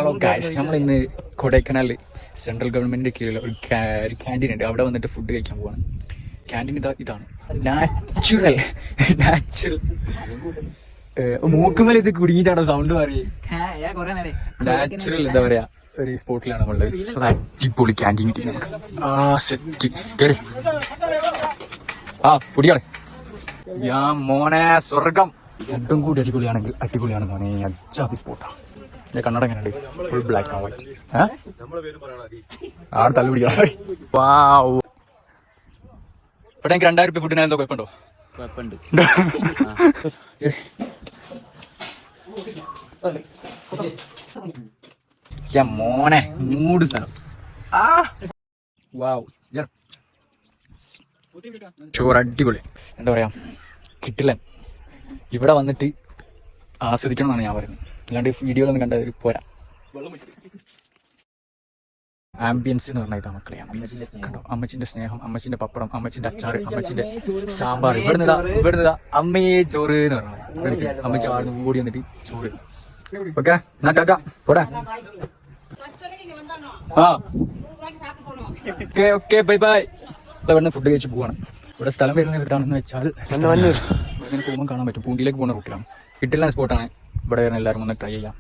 Hello guys, നമ്മളിന്ന് Kodaikanal central ഗവൺമെന്റിന്റെ കീഴിലുള്ള ഒരു ക്യാൻറ്റീൻ ഉണ്ട്. അവിടെ വന്നിട്ട് ഫുഡ് കഴിക്കാൻ പോവാണ്. ക്യാൻറ്റീൻ ഇതാണ് നാച്ചുറൽ മൂക്കുമല ഇത് കുടുങ്ങിയിട്ടാണോ സൗണ്ട് പറയും. നാച്ചുറൽ എന്താ പറയാ ഒരു സ്പോട്ടിലാണ് നമ്മളുടെ അടിപൊളി ക്യാൻറ്റീൻ കിട്ടി നമുക്ക്. സെറ്റ് കേറി കുടിയാണ്. മോനെ സ്വർഗം. ഫുഡും കൂടി അടിപൊളിയാണ് മോനെ. അജാതി സ്പോട്ടാണ്. കണ്ണട എങ്ങനെയുണ്ട്? Full black and white. ആടെ തല്ലു പിടിക്കണം. ഇവിടെ എനിക്ക് 2000 രൂപ ഫുഡിന് എന്തോ കുഴപ്പമുണ്ടോ? മോനെ മൂട് സ്ഥലം. ചോറ് അടിപൊളി. എന്താ പറയാ, കിട്ടില്ല. ഇവിടെ വന്നിട്ട് ആസ്വദിക്കണം എന്നാണ് ഞാൻ പറയുന്നത്. അല്ലാണ്ട് വീഡിയോയിലൊന്നും കണ്ടത് പോരാ. ആംബിയൻസ് എന്ന് പറഞ്ഞാൽ ഇതാ മക്കളെ. കണ്ടോ, അമ്മച്ചിന്റെ സ്നേഹം, അമ്മച്ചിന്റെ പപ്പടം, അമ്മച്ചിന്റെ അച്ചാറ്, അമ്മച്ചിന്റെ സാമ്പാർ. ഇവിടുന്ന് അമ്മയെ ചോറ് എന്ന് പറഞ്ഞാൽ അമ്മച്ചി ആടുന്ന് ഓടി വന്നിട്ട് ചോറ്. ഓക്കെ പോടാ. Okay bye bye. ഇവിടുന്ന് ഫുഡ് കഴിച്ച് പോവാണ്. ഇവിടെ സ്ഥലം വരുന്നത് എവിടെയാണെന്ന് വെച്ചാൽ ഇങ്ങനെ പോകുമ്പോൾ കാണാൻ പറ്റും. പൂണ്ടിയിലേക്ക് പോകുന്ന റൂട്ടിലാണ്. കിട്ടില്ല സ്പോട്ടാണ്. ഇവിടെ വരുന്ന എല്ലാവരും വന്ന് ട്രൈ ചെയ്യാം.